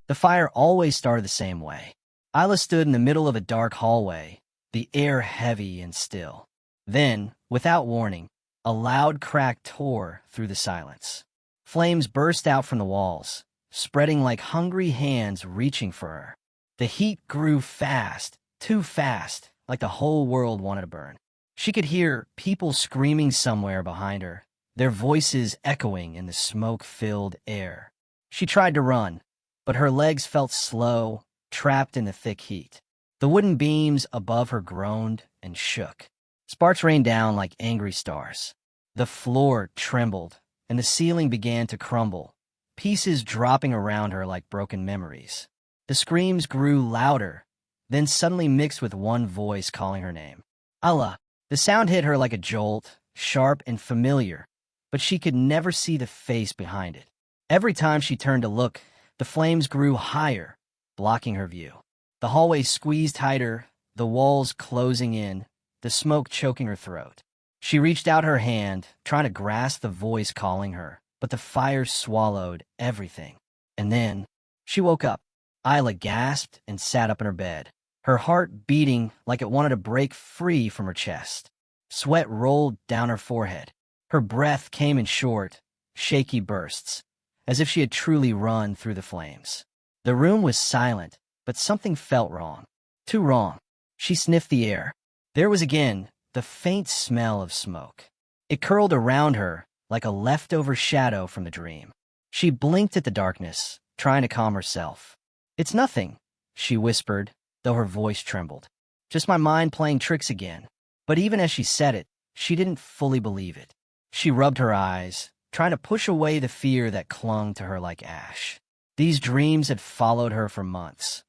The fire always started the same way. Isla stood in the middle of a dark hallway, the air heavy and still. Then, without warning, a loud crack tore through the silence. Flames burst out from the walls, spreading like hungry hands reaching for her. The heat grew fast, too fast, like the whole world wanted to burn. She could hear people screaming somewhere behind her, their voices echoing in the smoke-filled air. She tried to run, but her legs felt slow, trapped in the thick heat. The wooden beams above her groaned and shook. Sparks rained down like angry stars. The floor trembled, and the ceiling began to crumble, pieces dropping around her like broken memories. The screams grew louder, then suddenly mixed with one voice calling her name. Allah! The sound hit her like a jolt, sharp and familiar, but she could never see the face behind it. Every time she turned to look, the flames grew higher, blocking her view. The hallway squeezed tighter, the walls closing in, the smoke choking her throat. She reached out her hand, trying to grasp the voice calling her, but the fire swallowed everything. And then, she woke up. Isla gasped and sat up in her bed, her heart beating like it wanted to break free from her chest. Sweat rolled down her forehead. Her breath came in short, shaky bursts, as if she had truly run through the flames. The room was silent, but something felt wrong. Too wrong. She sniffed the air. There was again the faint smell of smoke. It curled around her like a leftover shadow from the dream. She blinked at the darkness, trying to calm herself. "It's nothing," she whispered, though her voice trembled. "Just my mind playing tricks again." But even as she said it, she didn't fully believe it. She rubbed her eyes, trying to push away the fear that clung to her like ash. These dreams had followed her for months.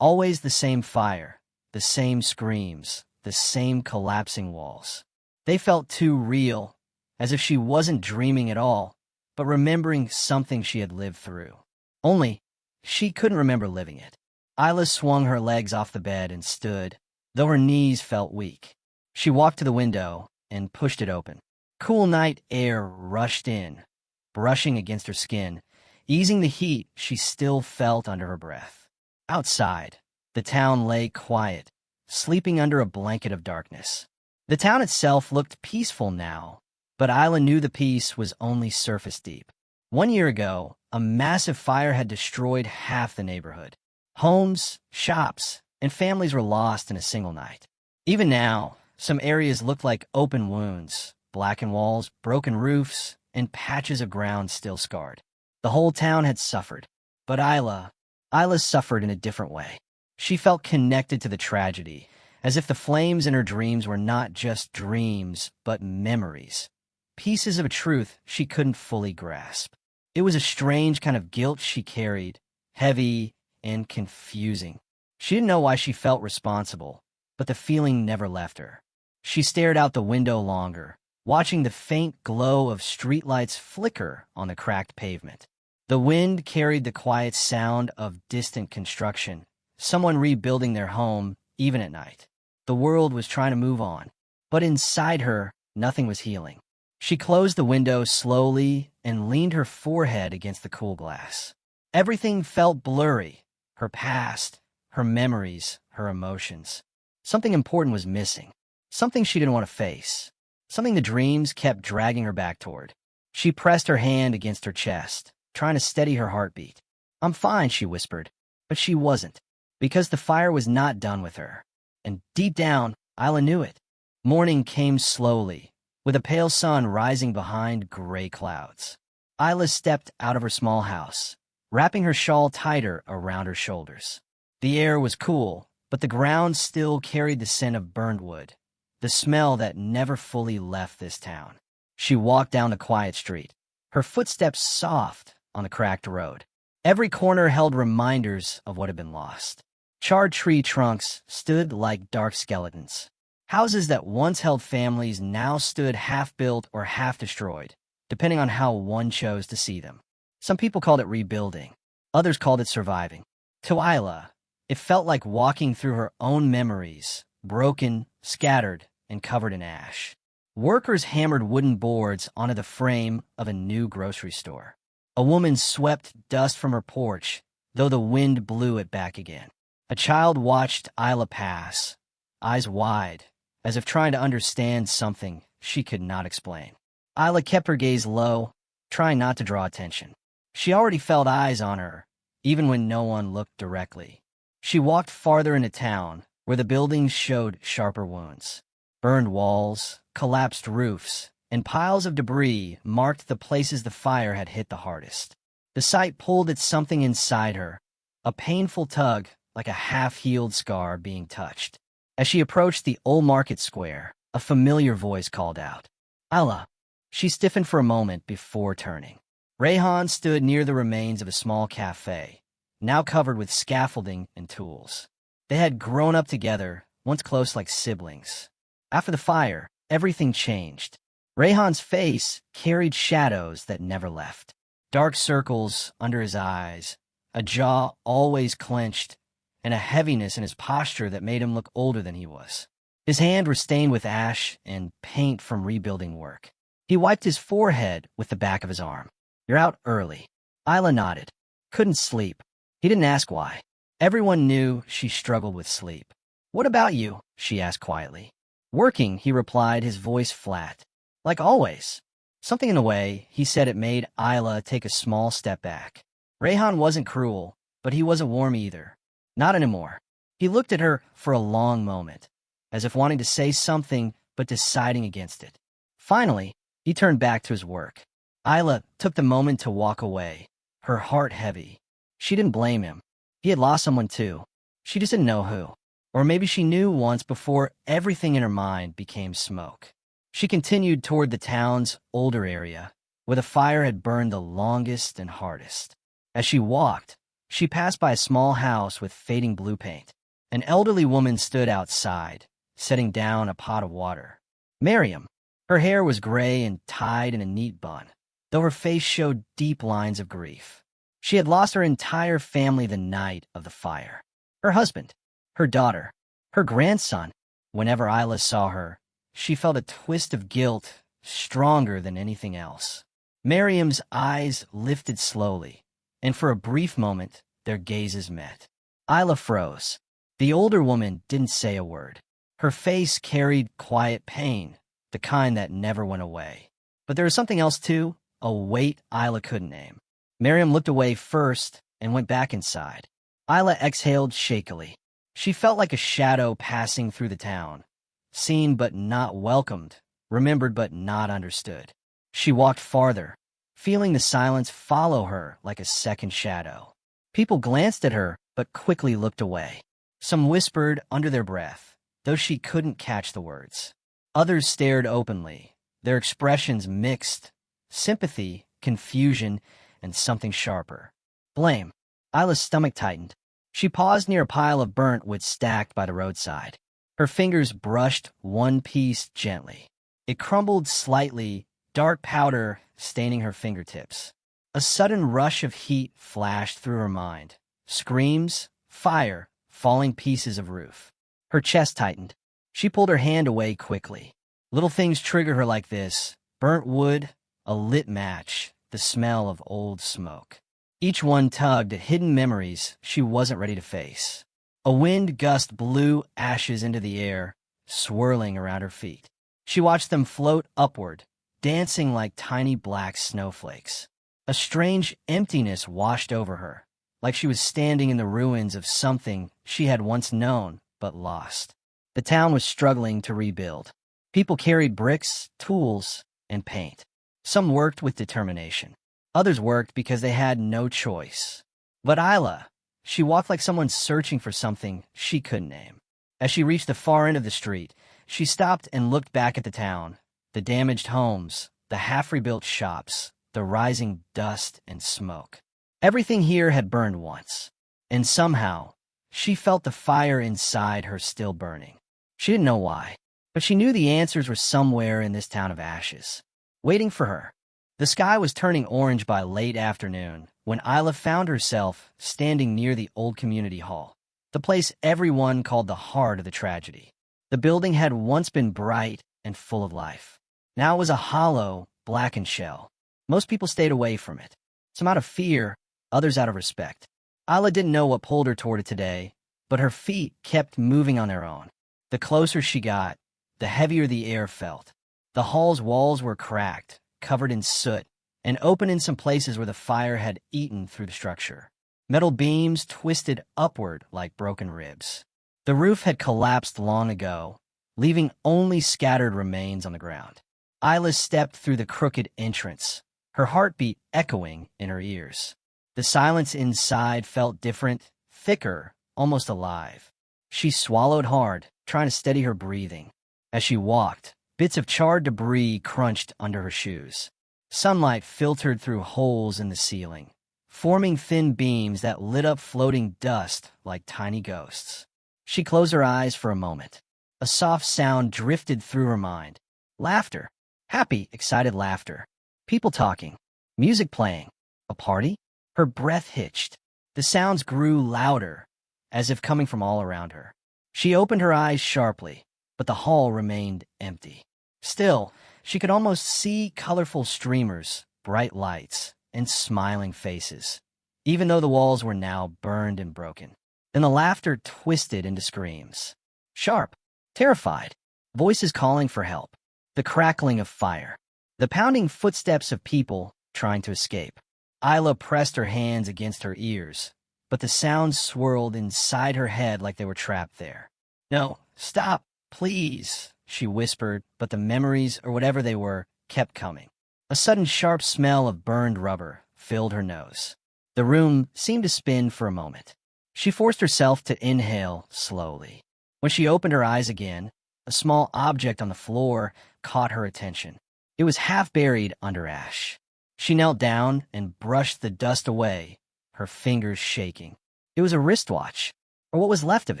Always the same fire, the same screams, the same collapsing walls. They felt too real, as if she wasn't dreaming at all, but remembering something she had lived through. Only, she couldn't remember living it. Isla swung her legs off the bed and stood, though her knees felt weak. She walked to the window and pushed it open. Cool night air rushed in, brushing against her skin, easing the heat she still felt under her breath. Outside, the town lay quiet, sleeping under a blanket of darkness. The town itself looked peaceful now, but Isla knew the peace was only surface deep. 1 year ago, a massive fire had destroyed half the neighborhood. Homes, shops, and families were lost in a single night. Even now, some areas looked like open wounds, blackened walls, broken roofs, and patches of ground still scarred. The whole town had suffered, but Isla suffered in a different way. She felt connected to the tragedy, as if the flames in her dreams were not just dreams, but memories, pieces of a truth she couldn't fully grasp. It was a strange kind of guilt she carried, heavy and confusing. She didn't know why she felt responsible, but the feeling never left her. She stared out the window longer, watching the faint glow of streetlights flicker on the cracked pavement. The wind carried the quiet sound of distant construction, someone rebuilding their home, even at night. The world was trying to move on, but inside her, nothing was healing. She closed the window slowly and leaned her forehead against the cool glass. Everything felt blurry, her past, her memories, her emotions. Something important was missing, something she didn't want to face, something the dreams kept dragging her back toward. She pressed her hand against her chest, trying to steady her heartbeat. "I'm fine," she whispered, but she wasn't, because the fire was not done with her. And deep down, Isla knew it. Morning came slowly, with a pale sun rising behind gray clouds. Isla stepped out of her small house, wrapping her shawl tighter around her shoulders. The air was cool, but the ground still carried the scent of burned wood, the smell that never fully left this town. She walked down the quiet street, her footsteps soft on the cracked road. Every corner held reminders of what had been lost. Charred tree trunks stood like dark skeletons. Houses that once held families now stood half-built or half-destroyed, depending on how one chose to see them. Some people called it rebuilding. Others called it surviving. To Isla, it felt like walking through her own memories, broken, scattered, and covered in ash. Workers hammered wooden boards onto the frame of a new grocery store. A woman swept dust from her porch, though the wind blew it back again. A child watched Isla pass, eyes wide, as if trying to understand something she could not explain. Isla kept her gaze low, trying not to draw attention. She already felt eyes on her, even when no one looked directly. She walked farther into town, where the buildings showed sharper wounds. Burned walls, collapsed roofs, and piles of debris marked the places the fire had hit the hardest. The sight pulled at something inside her, a painful tug like a half-healed scar being touched. As she approached the old market square, a familiar voice called out, "Isla." She stiffened for a moment before turning. Rayhan stood near the remains of a small cafe, now covered with scaffolding and tools. They had grown up together, once close like siblings. After the fire, everything changed. Rayhan's face carried shadows that never left. Dark circles under his eyes, a jaw always clenched, and a heaviness in his posture that made him look older than he was. His hands were stained with ash and paint from rebuilding work. He wiped his forehead with the back of his arm. "You're out early." Isla nodded. Couldn't sleep. He didn't ask why. Everyone knew she struggled with sleep. "What about you?" she asked quietly. "Working," he replied, his voice flat. "Like always." Something in the way he said it made Isla take a small step back. Rayhan wasn't cruel, but he wasn't warm either. Not anymore. He looked at her for a long moment, as if wanting to say something but deciding against it. Finally, he turned back to his work. Isla took the moment to walk away, her heart heavy. She didn't blame him. He had lost someone too. She just didn't know who. Or maybe she knew once before everything in her mind became smoke. She continued toward the town's older area, where the fire had burned the longest and hardest. As she walked, she passed by a small house with fading blue paint. An elderly woman stood outside, setting down a pot of water. Miriam. Her hair was gray and tied in a neat bun, though her face showed deep lines of grief. She had lost her entire family the night of the fire. Her husband, her daughter, her grandson. Whenever Isla saw her, she felt a twist of guilt stronger than anything else. Miriam's eyes lifted slowly, and for a brief moment, their gazes met. Isla froze. The older woman didn't say a word. Her face carried quiet pain, the kind that never went away. But there was something else too, a weight Isla couldn't name. Miriam looked away first and went back inside. Isla exhaled shakily. She felt like a shadow passing through the town, seen but not welcomed, remembered but not understood. She walked farther, feeling the silence follow her like a second shadow. People glanced at her but quickly looked away. Some whispered under their breath, though she couldn't catch the words. Others stared openly, their expressions mixed, sympathy, confusion, and something sharper. Blame. Isla's stomach tightened. She paused near a pile of burnt wood stacked by the roadside. Her fingers brushed one piece gently. It crumbled slightly, dark powder staining her fingertips. A sudden rush of heat flashed through her mind. Screams, fire, falling pieces of roof. Her chest tightened. She pulled her hand away quickly. Little things trigger her like this. Burnt wood, a lit match, the smell of old smoke. Each one tugged at hidden memories she wasn't ready to face. A wind gust blew ashes into the air, swirling around her feet. She watched them float upward, dancing like tiny black snowflakes. A strange emptiness washed over her, like she was standing in the ruins of something she had once known but lost. The town was struggling to rebuild. People carried bricks, tools, and paint. Some worked with determination. Others worked because they had no choice. But Isla, she walked like someone searching for something she couldn't name. As she reached the far end of the street, she stopped and looked back at the town, the damaged homes, the half-rebuilt shops, the rising dust and smoke. Everything here had burned once, and somehow, she felt the fire inside her still burning. She didn't know why, but she knew the answers were somewhere in this town of ashes, waiting for her. The sky was turning orange by late afternoon when Isla found herself standing near the old community hall, the place everyone called the heart of the tragedy. The building had once been bright and full of life. Now it was a hollow, blackened shell. Most people stayed away from it, some out of fear, others out of respect. Isla didn't know what pulled her toward it today, but her feet kept moving on their own. The closer she got, the heavier the air felt. The hall's walls were cracked, covered in soot, and open in some places where the fire had eaten through the structure. Metal beams twisted upward like broken ribs. The roof had collapsed long ago, leaving only scattered remains on the ground. Isla stepped through the crooked entrance, her heartbeat echoing in her ears. The silence inside felt different, thicker, almost alive. She swallowed hard, trying to steady her breathing. As she walked, bits of charred debris crunched under her shoes. Sunlight filtered through holes in the ceiling, forming thin beams that lit up floating dust like tiny ghosts. She closed her eyes for a moment. A soft sound drifted through her mind. Laughter. Happy, excited laughter. People talking. Music playing. A party? Her breath hitched. The sounds grew louder, as if coming from all around her. She opened her eyes sharply, but the hall remained empty. Still, she could almost see colorful streamers, bright lights, and smiling faces, even though the walls were now burned and broken. Then the laughter twisted into screams. Sharp, terrified, voices calling for help, the crackling of fire, the pounding footsteps of people trying to escape. Isla pressed her hands against her ears, but the sounds swirled inside her head like they were trapped there. No, stop, please, she whispered, but the memories, or whatever they were, kept coming. A sudden sharp smell of burned rubber filled her nose. The room seemed to spin for a moment. She forced herself to inhale slowly. When she opened her eyes again, a small object on the floor caught her attention. It was half buried under ash. She knelt down and brushed the dust away, her fingers shaking. It was a wristwatch, or what was left of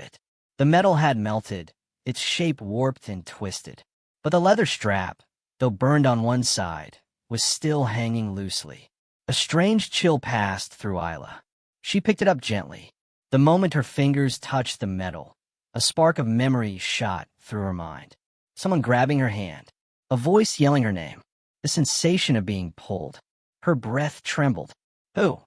it. The metal had melted, its shape warped and twisted. But the leather strap, though burned on one side, was still hanging loosely. A strange chill passed through Isla. She picked it up gently. The moment her fingers touched the metal, a spark of memory shot through her mind. Someone grabbing her hand, a voice yelling her name, the sensation of being pulled. Her breath trembled. Who?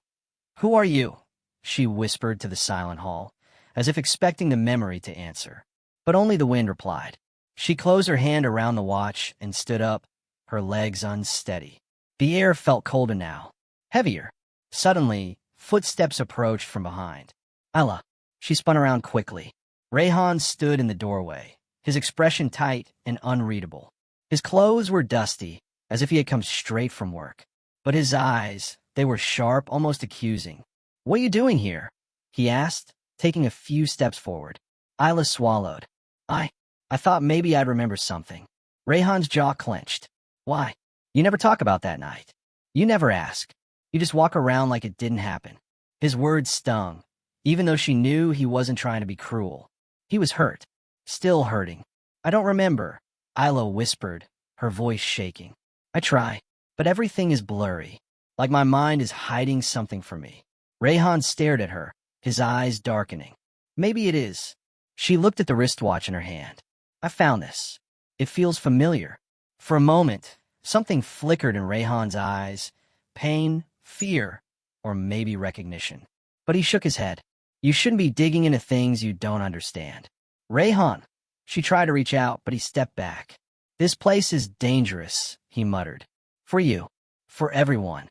Who are you? She whispered to the silent hall, as if expecting the memory to answer. But only the wind replied. She closed her hand around the watch and stood up, her legs unsteady. The air felt colder now, heavier. Suddenly, footsteps approached from behind. Isla. She spun around quickly. Rayhan stood in the doorway, his expression tight and unreadable. His clothes were dusty, as if he had come straight from work. But his eyes, they were sharp, almost accusing. What are you doing here? He asked, taking a few steps forward. Isla swallowed. I thought maybe I'd remember something. Rayhan's jaw clenched. Why? You never talk about that night. You never ask. You just walk around like it didn't happen. His words stung, even though she knew he wasn't trying to be cruel. He was hurt. Still hurting. I don't remember, Isla whispered, her voice shaking. I try, but everything is blurry, like my mind is hiding something from me. Rayhan stared at her, his eyes darkening. Maybe it is. She looked at the wristwatch in her hand. I found this. It feels familiar. For a moment, something flickered in Rayhan's eyes. Pain, fear, or maybe recognition. But he shook his head. You shouldn't be digging into things you don't understand. Rayhan. She tried to reach out, but he stepped back. This place is dangerous, he muttered. For you. For everyone.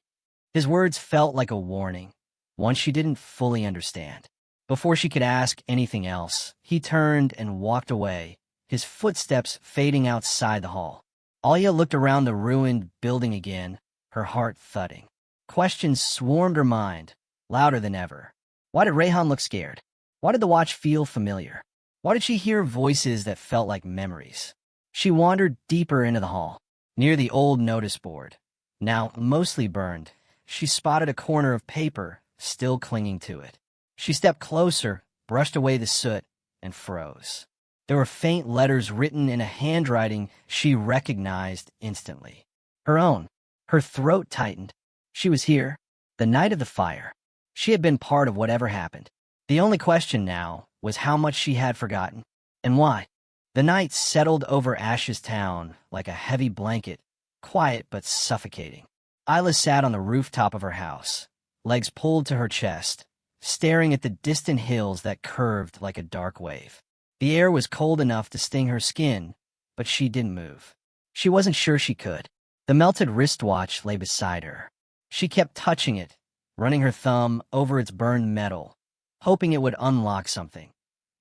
His words felt like a warning, one she didn't fully understand. Before she could ask anything else, he turned and walked away, his footsteps fading outside the hall. Alia looked around the ruined building again, her heart thudding. Questions swarmed her mind, louder than ever. Why did Rayhan look scared? Why did the watch feel familiar? Why did she hear voices that felt like memories? She wandered deeper into the hall. Near the old notice board, now mostly burned, she spotted a corner of paper still clinging to it. She stepped closer, brushed away the soot, and froze. There were faint letters written in a handwriting she recognized instantly. Her own. Her throat tightened. She was here, the night of the fire. She had been part of whatever happened. The only question now was how much she had forgotten, and why. The night settled over Ash's town like a heavy blanket, quiet but suffocating. Isla sat on the rooftop of her house, legs pulled to her chest, staring at the distant hills that curved like a dark wave. The air was cold enough to sting her skin, but she didn't move. She wasn't sure she could. The melted wristwatch lay beside her. She kept touching it, running her thumb over its burned metal, hoping it would unlock something.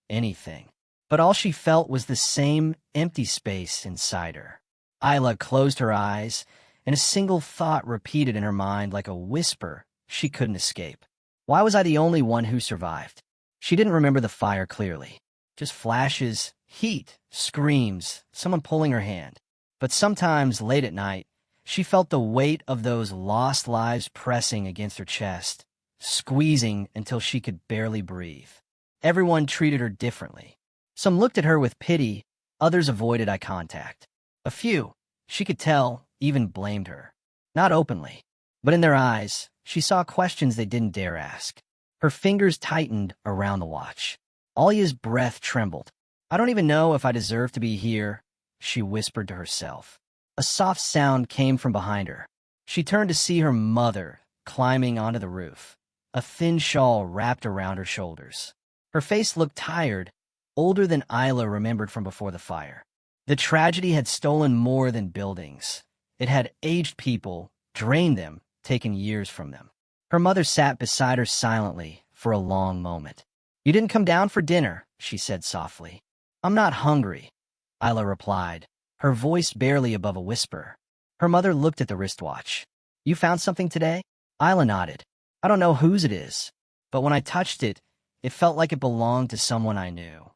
Anything. But all she felt was the same empty space inside her. Isla closed her eyes, and a single thought repeated in her mind like a whisper she couldn't escape. Why was I the only one who survived? She didn't remember the fire clearly. Just flashes, heat, screams, someone pulling her hand. But sometimes, late at night, she felt the weight of those lost lives pressing against her chest, squeezing until she could barely breathe. Everyone treated her differently. Some looked at her with pity, others avoided eye contact. A few, she could tell, even blamed her. Not openly, but in their eyes, she saw questions they didn't dare ask. Her fingers tightened around the watch. Alia's breath trembled. I don't even know if I deserve to be here, she whispered to herself. A soft sound came from behind her. She turned to see her mother climbing onto the roof, a thin shawl wrapped around her shoulders. Her face looked tired, older than Isla remembered from before the fire. The tragedy had stolen more than buildings. It had aged people, drained them, taken years from them. Her mother sat beside her silently for a long moment. You didn't come down for dinner, she said softly. I'm not hungry, Isla replied, her voice barely above a whisper. Her mother looked at the wristwatch. You found something today? Isla nodded. I don't know whose it is, but when I touched it, it felt like it belonged to someone I knew.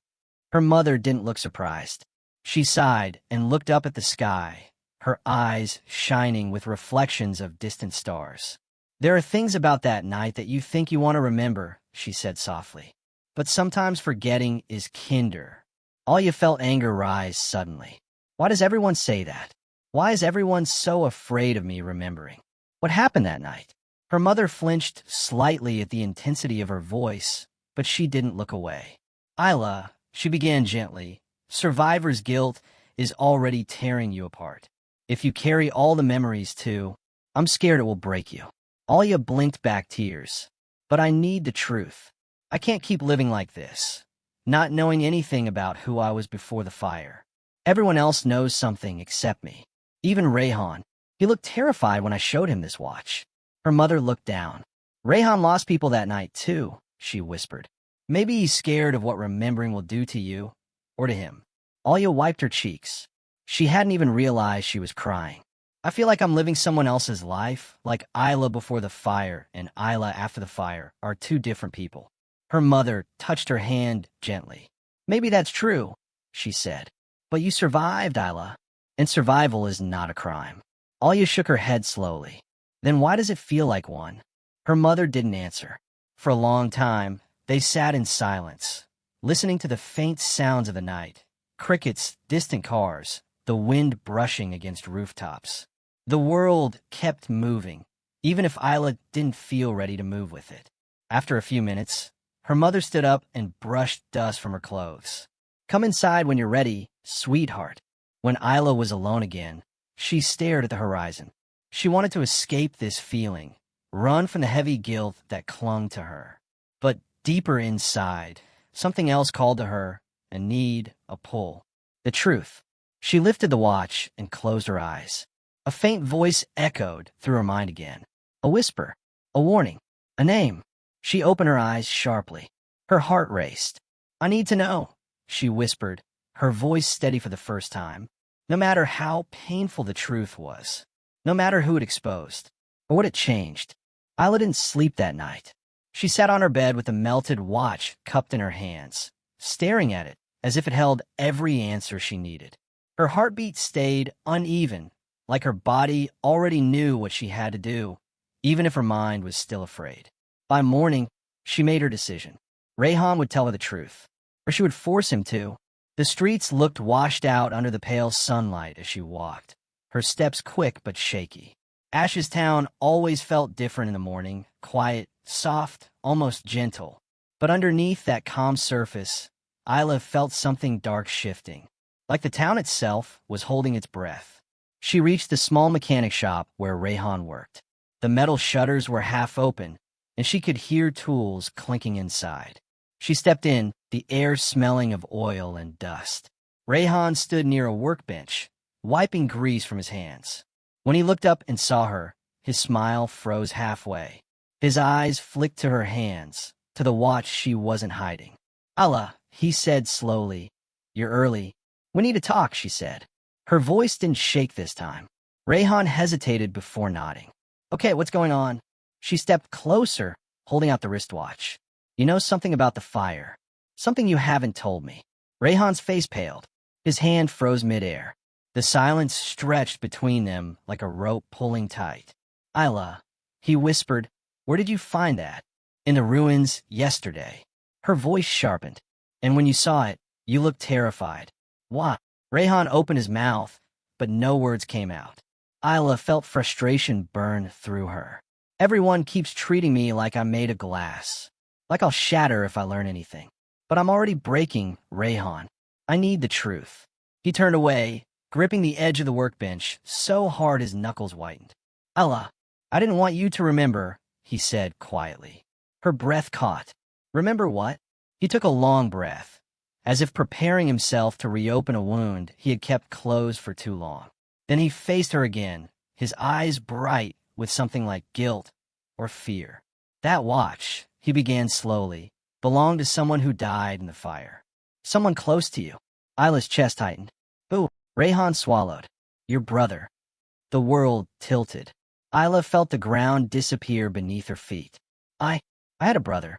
Her mother didn't look surprised. She sighed and looked up at the sky, her eyes shining with reflections of distant stars. There are things about that night that you think you want to remember, she said softly. But sometimes forgetting is kinder. Alia felt anger rise suddenly. Why does everyone say that? Why is everyone so afraid of me remembering? What happened that night? Her mother flinched slightly at the intensity of her voice, but she didn't look away. Isla, she began gently, survivor's guilt is already tearing you apart. If you carry all the memories too, I'm scared it will break you. Alia blinked back tears. But I need the truth. I can't keep living like this, not knowing anything about who I was before the fire. Everyone else knows something except me. Even Rayhan. He looked terrified when I showed him this watch. Her mother looked down. Rayhan lost people that night too, she whispered. Maybe he's scared of what remembering will do to you, or to him. Alia wiped her cheeks. She hadn't even realized she was crying. I feel like I'm living someone else's life, like Isla before the fire and Isla after the fire are two different people. Her mother touched her hand gently. Maybe that's true, she said. But you survived, Isla, and survival is not a crime. Alia shook her head slowly. Then why does it feel like one? Her mother didn't answer. For a long time, they sat in silence, listening to the faint sounds of the night. Crickets, distant cars, the wind brushing against rooftops. The world kept moving, even if Isla didn't feel ready to move with it. After a few minutes, her mother stood up and brushed dust from her clothes. Come inside when you're ready, sweetheart. When Isla was alone again, she stared at the horizon. She wanted to escape this feeling, run from the heavy guilt that clung to her. But deeper inside, something else called to her, a need, a pull. The truth. She lifted the watch and closed her eyes. A faint voice echoed through her mind again. A whisper, a warning, a name. She opened her eyes sharply. Her heart raced. I need to know, she whispered, her voice steady for the first time. No matter how painful the truth was, no matter who it exposed, or what it changed, Isla didn't sleep that night. She sat on her bed with the melted watch cupped in her hands, staring at it as if it held every answer she needed. Her heartbeat stayed uneven, like her body already knew what she had to do, even if her mind was still afraid. By morning, she made her decision. Rayhan would tell her the truth, or she would force him to. The streets looked washed out under the pale sunlight as she walked, her steps quick but shaky. Ash's town always felt different in the morning, quiet, soft, almost gentle. But underneath that calm surface, Isla felt something dark shifting, like the town itself was holding its breath. She reached the small mechanic shop where Rayhan worked. The metal shutters were half open, and she could hear tools clinking inside. She stepped in, the air smelling of oil and dust. Rayhan stood near a workbench, wiping grease from his hands. When he looked up and saw her, his smile froze halfway. His eyes flicked to her hands, to the watch she wasn't hiding. "Allah," he said slowly. "You're early." "We need to talk," she said. Her voice didn't shake this time. Rayhan hesitated before nodding. "Okay, what's going on?" She stepped closer, holding out the wristwatch. "You know something about the fire. Something you haven't told me." Rayhan's face paled. His hand froze midair. The silence stretched between them like a rope pulling tight. "Isla," he whispered, "where did you find that?" "In the ruins yesterday." Her voice sharpened. "And when you saw it, you looked terrified." "What?" Rayhan opened his mouth, but no words came out. Isla felt frustration burn through her. "Everyone keeps treating me like I'm made of glass. Like I'll shatter if I learn anything. But I'm already breaking, Rayhan. I need the truth." He turned away, gripping the edge of the workbench so hard his knuckles whitened. "Allah, I didn't want you to remember," he said quietly. Her breath caught. "Remember what?" He took a long breath, as if preparing himself to reopen a wound he had kept closed for too long. Then he faced her again, his eyes bright with something like guilt or fear. "That watch," he began slowly, "belonged to someone who died in the fire. Someone close to you." Isla's chest tightened. "Who?" Rayhan swallowed. "Your brother." The world tilted. Isla felt the ground disappear beneath her feet. I had a brother."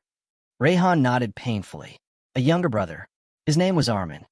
Rayhan nodded painfully. "A younger brother. His name was Armin."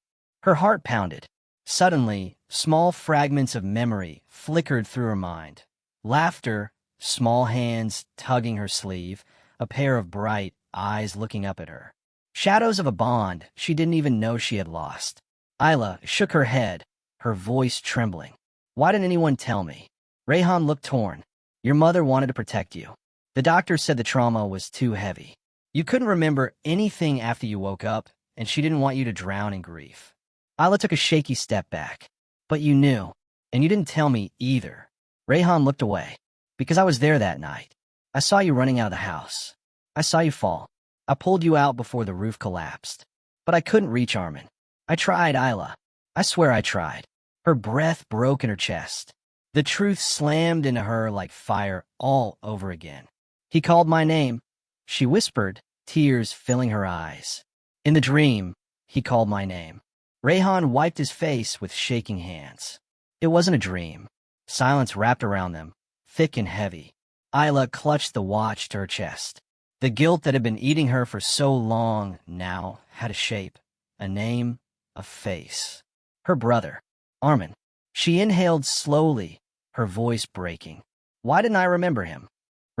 Her heart pounded. Suddenly, small fragments of memory flickered through her mind. Laughter, small hands tugging her sleeve, a pair of bright eyes looking up at her. Shadows of a bond she didn't even know she had lost. Isla shook her head, her voice trembling. "Why didn't anyone tell me?" Rayhan looked torn. "Your mother wanted to protect you. The doctor said the trauma was too heavy. You couldn't remember anything after you woke up, and she didn't want you to drown in grief." Isla took a shaky step back. "But you knew, and you didn't tell me either." Rayhan looked away. "Because I was there that night. I saw you running out of the house. I saw you fall. I pulled you out before the roof collapsed. But I couldn't reach Armin. I tried, Isla. I swear I tried." Her breath broke in her chest. The truth slammed into her like fire all over again. "He called my name," she whispered, tears filling her eyes. "In the dream, he called my name." Rayhan wiped his face with shaking hands. It wasn't a dream. Silence wrapped around them, thick and heavy. Isla clutched the watch to her chest. The guilt that had been eating her for so long now had a shape, a name, a face. Her brother, Armin. She inhaled slowly, her voice breaking. "Why didn't I remember him?"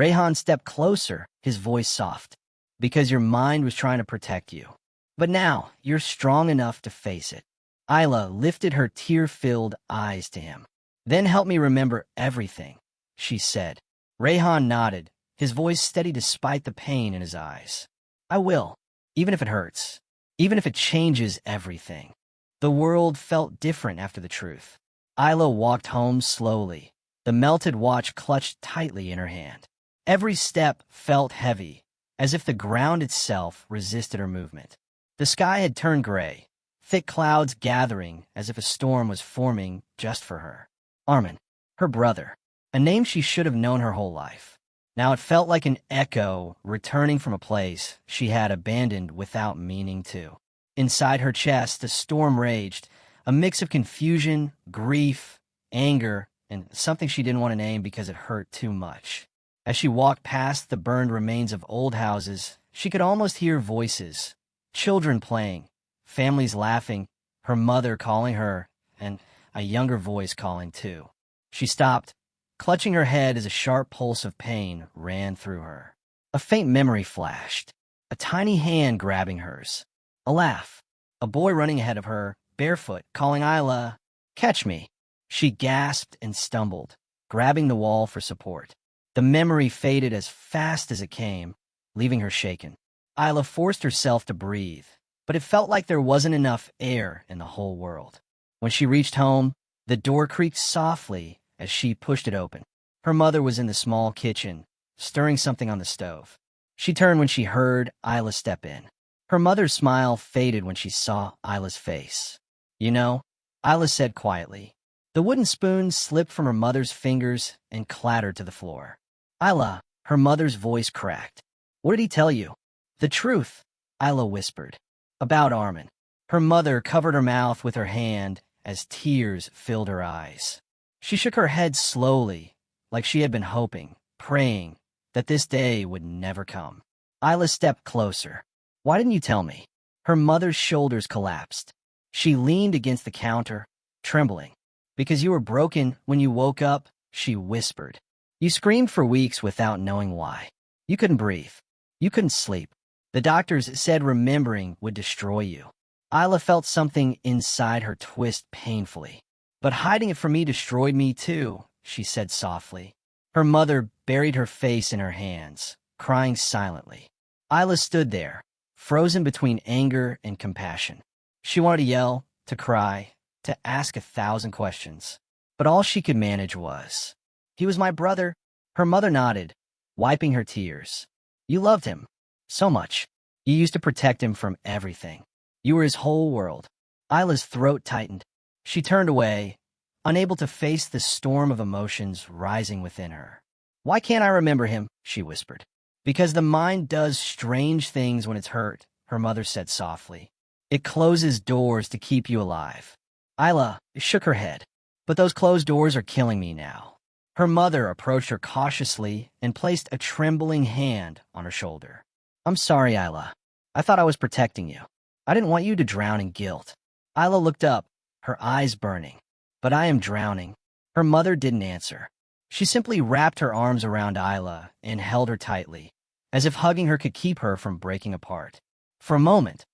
Rayhan stepped closer, his voice soft. "Because your mind was trying to protect you. But now, you're strong enough to face it." Isla lifted her tear-filled eyes to him. "Then help me remember everything," she said. Rayhan nodded, his voice steady despite the pain in his eyes. "I will, even if it hurts, even if it changes everything." The world felt different after the truth. Isla walked home slowly, the melted watch clutched tightly in her hand. Every step felt heavy, as if the ground itself resisted her movement. The sky had turned gray, thick clouds gathering as if a storm was forming just for her. Armin, her brother, a name she should have known her whole life. Now it felt like an echo returning from a place she had abandoned without meaning to. Inside her chest, the storm raged, a mix of confusion, grief, anger, and something she didn't want to name because it hurt too much. As she walked past the burned remains of old houses, she could almost hear voices, children playing, families laughing, her mother calling her, and a younger voice calling too. She stopped, clutching her head as a sharp pulse of pain ran through her. A faint memory flashed, a tiny hand grabbing hers. A laugh, a boy running ahead of her, barefoot, calling Isla, "Catch me." She gasped and stumbled, grabbing the wall for support. The memory faded as fast as it came, leaving her shaken. Isla forced herself to breathe, but it felt like there wasn't enough air in the whole world. When she reached home, the door creaked softly as she pushed it open. Her mother was in the small kitchen, stirring something on the stove. She turned when she heard Isla step in. Her mother's smile faded when she saw Isla's face. You know, Isla said quietly. The wooden spoon slipped from her mother's fingers and clattered to the floor. Isla, her mother's voice cracked. What did he tell you? The truth, Isla whispered. About Armin. Her mother covered her mouth with her hand as tears filled her eyes. She shook her head slowly, like she had been hoping, praying, that this day would never come. Isla stepped closer. Why didn't you tell me? Her mother's shoulders collapsed. She leaned against the counter, trembling. Because you were broken when you woke up, she whispered. You screamed for weeks without knowing why. You couldn't breathe. You couldn't sleep. The doctors said remembering would destroy you. Isla felt something inside her twist painfully. But hiding it from me destroyed me too, she said softly. Her mother buried her face in her hands, crying silently. Isla stood there, frozen between anger and compassion. She wanted to yell, to cry, to ask 1,000 questions. But all she could manage was, he was my brother. Her mother nodded, wiping her tears. You loved him. So much. You used to protect him from everything. You were his whole world. Isla's throat tightened. She turned away, unable to face the storm of emotions rising within her. Why can't I remember him? She whispered. Because the mind does strange things when it's hurt, her mother said softly. It closes doors to keep you alive. Isla shook her head. But those closed doors are killing me now. Her mother approached her cautiously and placed a trembling hand on her shoulder. I'm sorry, Isla. I thought I was protecting you. I didn't want you to drown in guilt. Isla looked up, her eyes burning. But I am drowning. Her mother didn't answer. She simply wrapped her arms around Isla and held her tightly, as if hugging her could keep her from breaking apart. For a moment,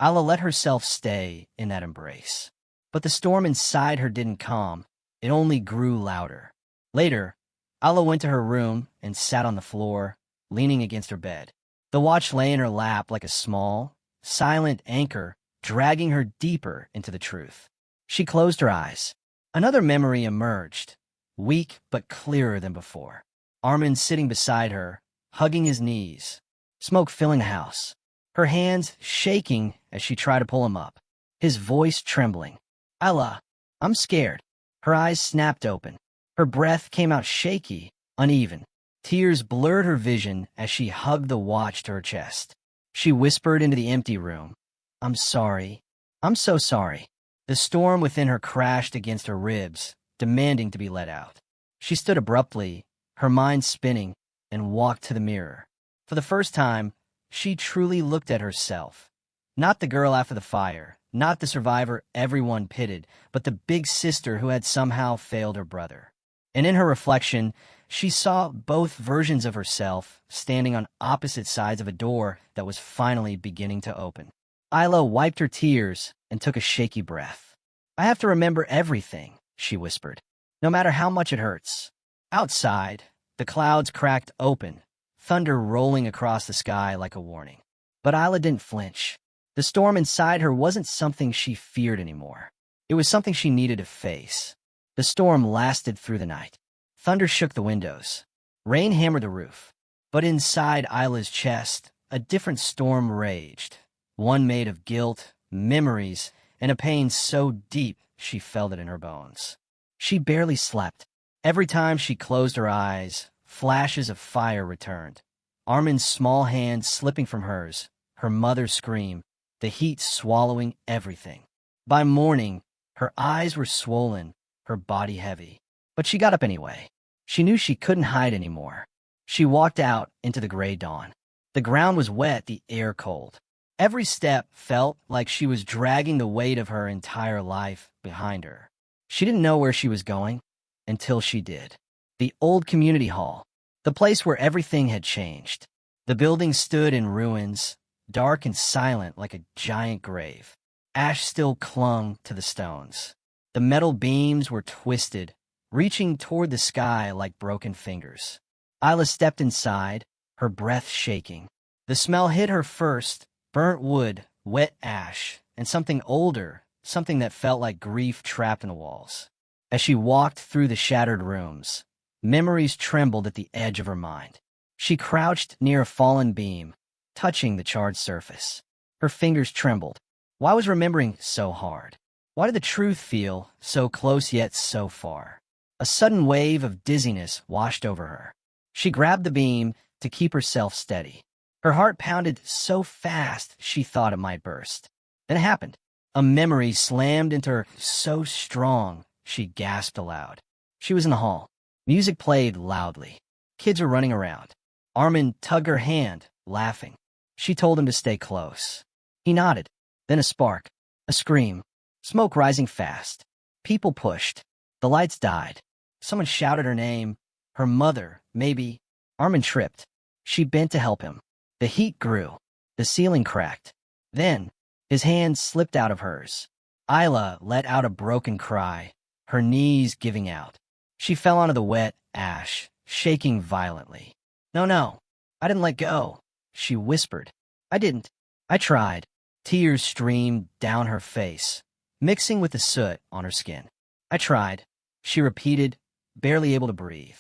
Isla let herself stay in that embrace. But the storm inside her didn't calm. It only grew louder. Later, Isla went to her room and sat on the floor, leaning against her bed. The watch lay in her lap like a small, silent anchor, dragging her deeper into the truth. She closed her eyes. Another memory emerged, weak but clearer than before. Armin sitting beside her, hugging his knees, smoke filling the house, her hands shaking as she tried to pull him up, his voice trembling. Isla, I'm scared. Her eyes snapped open. Her breath came out shaky, uneven. Tears blurred her vision as she hugged the watch to her chest. She whispered into the empty room, I'm sorry. I'm so sorry. The storm within her crashed against her ribs, demanding to be let out. She stood abruptly, her mind spinning, and walked to the mirror. For the first time, she truly looked at herself. Not the girl after the fire, not the survivor everyone pitied, but the big sister who had somehow failed her brother. And in her reflection, she saw both versions of herself standing on opposite sides of a door that was finally beginning to open. Isla wiped her tears and took a shaky breath. I have to remember everything, she whispered, no matter how much it hurts. Outside, the clouds cracked open, thunder rolling across the sky like a warning. But Isla didn't flinch. The storm inside her wasn't something she feared anymore. It was something she needed to face. The storm lasted through the night. Thunder shook the windows. Rain hammered the roof. But inside Isla's chest, a different storm raged. One made of guilt, memories, and a pain so deep she felt it in her bones. She barely slept. Every time she closed her eyes, flashes of fire returned. Armin's small hand slipping from hers, her mother's scream, the heat swallowing everything. By morning, her eyes were swollen, her body heavy. But she got up anyway. She knew she couldn't hide anymore. She walked out into the gray dawn. The ground was wet, the air cold. Every step felt like she was dragging the weight of her entire life behind her. She didn't know where she was going until she did. The old community hall, the place where everything had changed. The building stood in ruins, dark and silent like a giant grave. Ash still clung to the stones. The metal beams were twisted, reaching toward the sky like broken fingers. Isla stepped inside, her breath shaking. The smell hit her first, burnt wood, wet ash, and something older, something that felt like grief trapped in the walls. As she walked through the shattered rooms, memories trembled at the edge of her mind. She crouched near a fallen beam, touching the charred surface. Her fingers trembled. Why was remembering so hard? Why did the truth feel so close yet so far? A sudden wave of dizziness washed over her. She grabbed the beam to keep herself steady. Her heart pounded so fast she thought it might burst. Then it happened. A memory slammed into her so strong she gasped aloud. She was in the hall. Music played loudly. Kids were running around. Armin tugged her hand, laughing. She told him to stay close. He nodded. Then a spark. A scream. Smoke rising fast. People pushed. The lights died. Someone shouted her name. Her mother, maybe. Armin tripped. She bent to help him. The heat grew. The ceiling cracked. Then, his hand slipped out of hers. Isla let out a broken cry, her knees giving out. She fell onto the wet ash, shaking violently. No, no, I didn't let go, she whispered. I didn't. I tried. Tears streamed down her face, mixing with the soot on her skin. I tried, she repeated, barely able to breathe.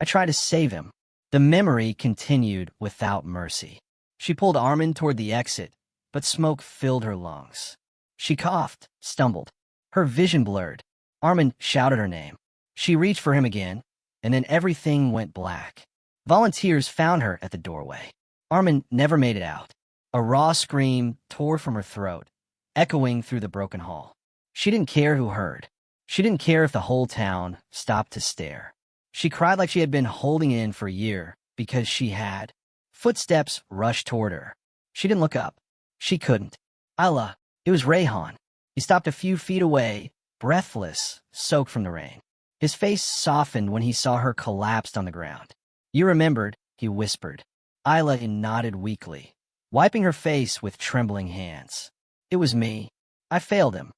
I tried to save him. The memory continued without mercy. She pulled Armin toward the exit, but smoke filled her lungs. She coughed, stumbled. Her vision blurred. Armin shouted her name. She reached for him again, and then everything went black. Volunteers found her at the doorway. Armin never made it out. A raw scream tore from her throat, echoing through the broken hall. She didn't care who heard. She didn't care if the whole town stopped to stare. She cried like she had been holding in for a year, because she had. Footsteps rushed toward her. She didn't look up. She couldn't. Allah, it was Rayhan. He stopped a few feet away, breathless, soaked from the rain. His face softened when he saw her collapsed on the ground. You remembered, he whispered. Isla nodded weakly, wiping her face with trembling hands. It was me. I failed him.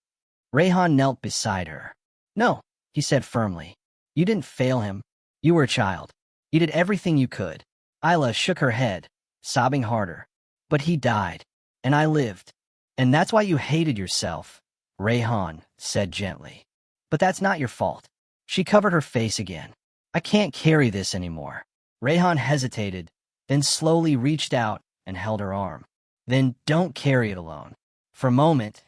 Rayhan knelt beside her. No, he said firmly. You didn't fail him. You were a child. You did everything you could. Isla shook her head, sobbing harder. But he died, and I lived. And that's why you hated yourself, Rayhan said gently. But that's not your fault. She covered her face again. I can't carry this anymore. Rayhan hesitated, then slowly reached out and held her arm. Then don't carry it alone. For a moment,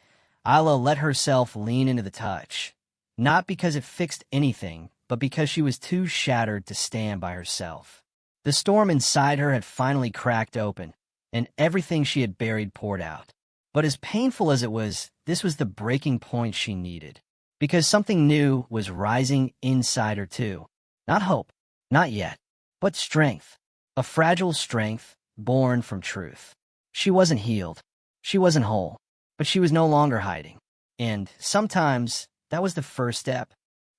Isla let herself lean into the touch. Not because it fixed anything, but because she was too shattered to stand by herself. The storm inside her had finally cracked open, and everything she had buried poured out. But as painful as it was, this was the breaking point she needed. Because something new was rising inside her too. Not hope, not yet, but strength. A fragile strength born from truth. She wasn't healed. She wasn't whole. But she was no longer hiding. And sometimes that was the first step.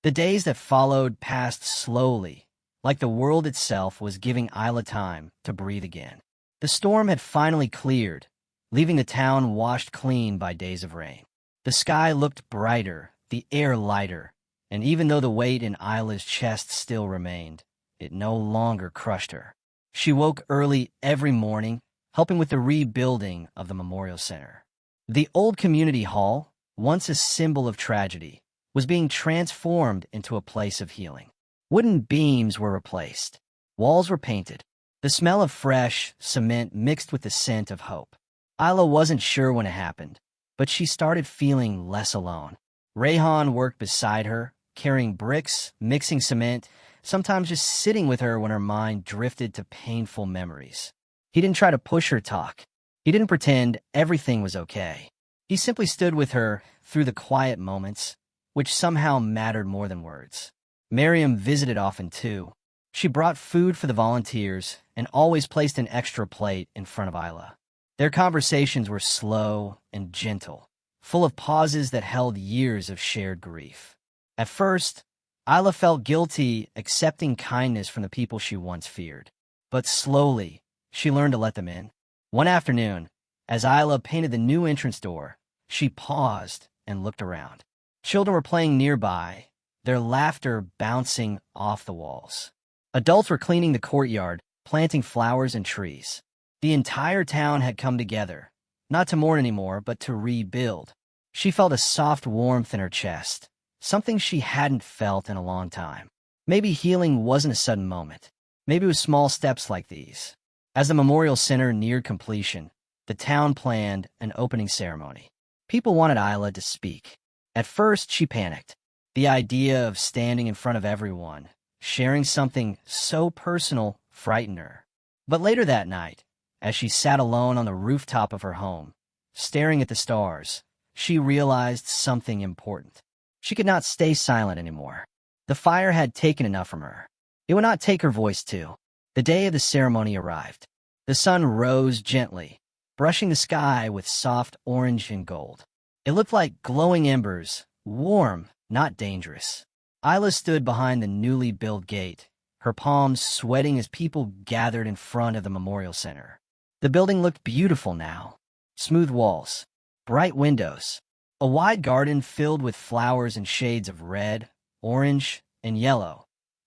The days that followed passed slowly, like the world itself was giving Isla time to breathe again. The storm had finally cleared, leaving the town washed clean by days of rain. The sky looked brighter, the air lighter, and even though the weight in Isla's chest still remained, it no longer crushed her. She woke early every morning, helping with the rebuilding of the memorial center. The old community hall, once a symbol of tragedy, was being transformed into a place of healing. Wooden beams were replaced. Walls were painted. The smell of fresh cement mixed with the scent of hope. Isla wasn't sure when it happened, but she started feeling less alone. Rayhan worked beside her, carrying bricks, mixing cement, sometimes just sitting with her when her mind drifted to painful memories. He didn't try to push her talk. He didn't pretend everything was okay. He simply stood with her through the quiet moments, which somehow mattered more than words. Miriam visited often too. She brought food for the volunteers and always placed an extra plate in front of Isla. Their conversations were slow and gentle, full of pauses that held years of shared grief. At first, Isla felt guilty accepting kindness from the people she once feared. But slowly, she learned to let them in. One afternoon, as Isla painted the new entrance door, she paused and looked around. Children were playing nearby, their laughter bouncing off the walls. Adults were cleaning the courtyard, planting flowers and trees. The entire town had come together, not to mourn anymore, but to rebuild. She felt a soft warmth in her chest, something she hadn't felt in a long time. Maybe healing wasn't a sudden moment. Maybe with small steps like these. As the memorial center neared completion, the town planned an opening ceremony. People wanted Isla to speak. At first, she panicked. The idea of standing in front of everyone, sharing something so personal, frightened her. But later that night, as she sat alone on the rooftop of her home, staring at the stars, she realized something important. She could not stay silent anymore. The fire had taken enough from her. It would not take her voice too. The day of the ceremony arrived. The sun rose gently, brushing the sky with soft orange and gold. It looked like glowing embers, warm, not dangerous. Isla stood behind the newly built gate, her palms sweating as people gathered in front of the memorial center. The building looked beautiful now. Smooth walls, bright windows, a wide garden filled with flowers in shades of red, orange, and yellow,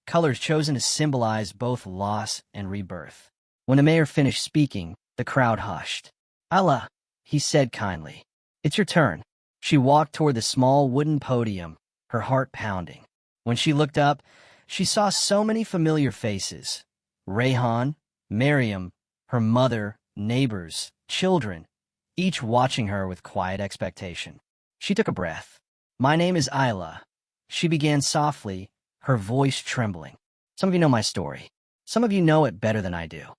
colors chosen to symbolize both loss and rebirth. When the mayor finished speaking, the crowd hushed. "Isla," he said kindly, "it's your turn." She walked toward the small wooden podium, her heart pounding. When she looked up, she saw so many familiar faces. Rayhan, Miriam, her mother, neighbors, children, each watching her with quiet expectation. She took a breath. "My name is Isla," she began softly, her voice trembling. "Some of you know my story. Some of you know it better than I do."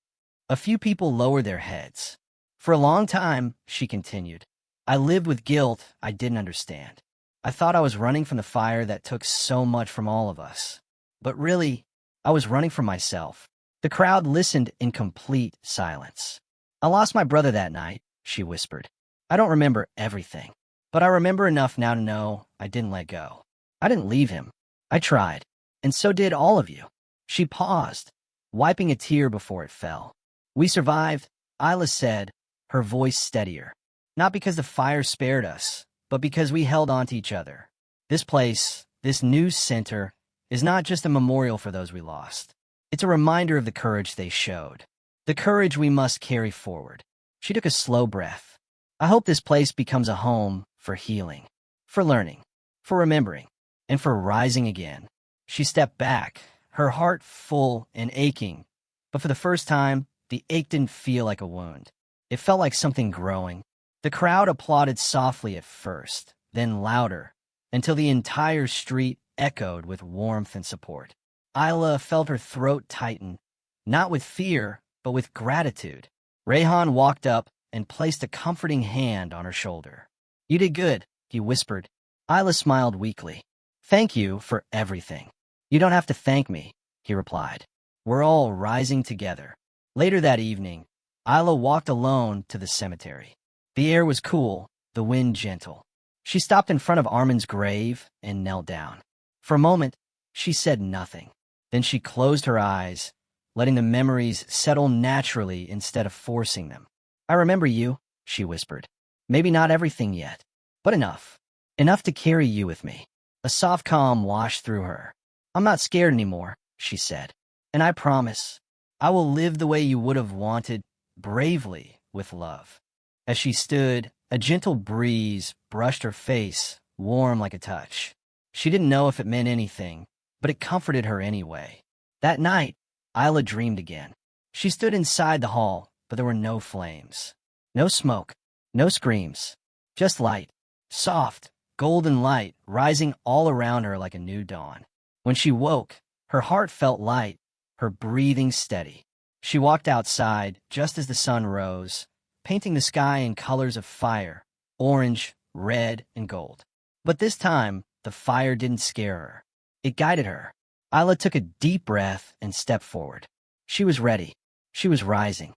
A few people lowered their heads. "For a long time," she continued, "I lived with guilt I didn't understand. I thought I was running from the fire that took so much from all of us. But really, I was running from myself." The crowd listened in complete silence. "I lost my brother that night," she whispered. "I don't remember everything, but I remember enough now to know I didn't let go. I didn't leave him. I tried, and so did all of you." She paused, wiping a tear before it fell. "We survived," Isla said, her voice steadier. "Not because the fire spared us, but because we held on to each other. This place, this new center, is not just a memorial for those we lost. It's a reminder of the courage they showed, the courage we must carry forward." She took a slow breath. "I hope this place becomes a home for healing, for learning, for remembering, and for rising again." She stepped back, her heart full and aching, but for the first time, the ache didn't feel like a wound. It felt like something growing. The crowd applauded softly at first, then louder, until the entire street echoed with warmth and support. Isla felt her throat tighten, not with fear, but with gratitude. Rayhan walked up and placed a comforting hand on her shoulder. "You did good," he whispered. Isla smiled weakly. "Thank you for everything." "You don't have to thank me," he replied. "We're all rising together." Later that evening, Isla walked alone to the cemetery. The air was cool, the wind gentle. She stopped in front of Armin's grave and knelt down. For a moment, she said nothing. Then she closed her eyes, letting the memories settle naturally instead of forcing them. "I remember you," she whispered. "Maybe not everything yet, but enough. Enough to carry you with me." A soft calm washed through her. "I'm not scared anymore," she said. "And I promise, I will live the way you would have wanted, bravely, with love." As she stood, a gentle breeze brushed her face, warm like a touch. She didn't know if it meant anything, but it comforted her anyway. That night, Isla dreamed again. She stood inside the hall, but there were no flames. No smoke, no screams, just light, soft, golden light rising all around her like a new dawn. When she woke, her heart felt light, her breathing steady. She walked outside just as the sun rose, painting the sky in colors of fire, orange, red, and gold. But this time, the fire didn't scare her. It guided her. Isla took a deep breath and stepped forward. She was ready. She was rising.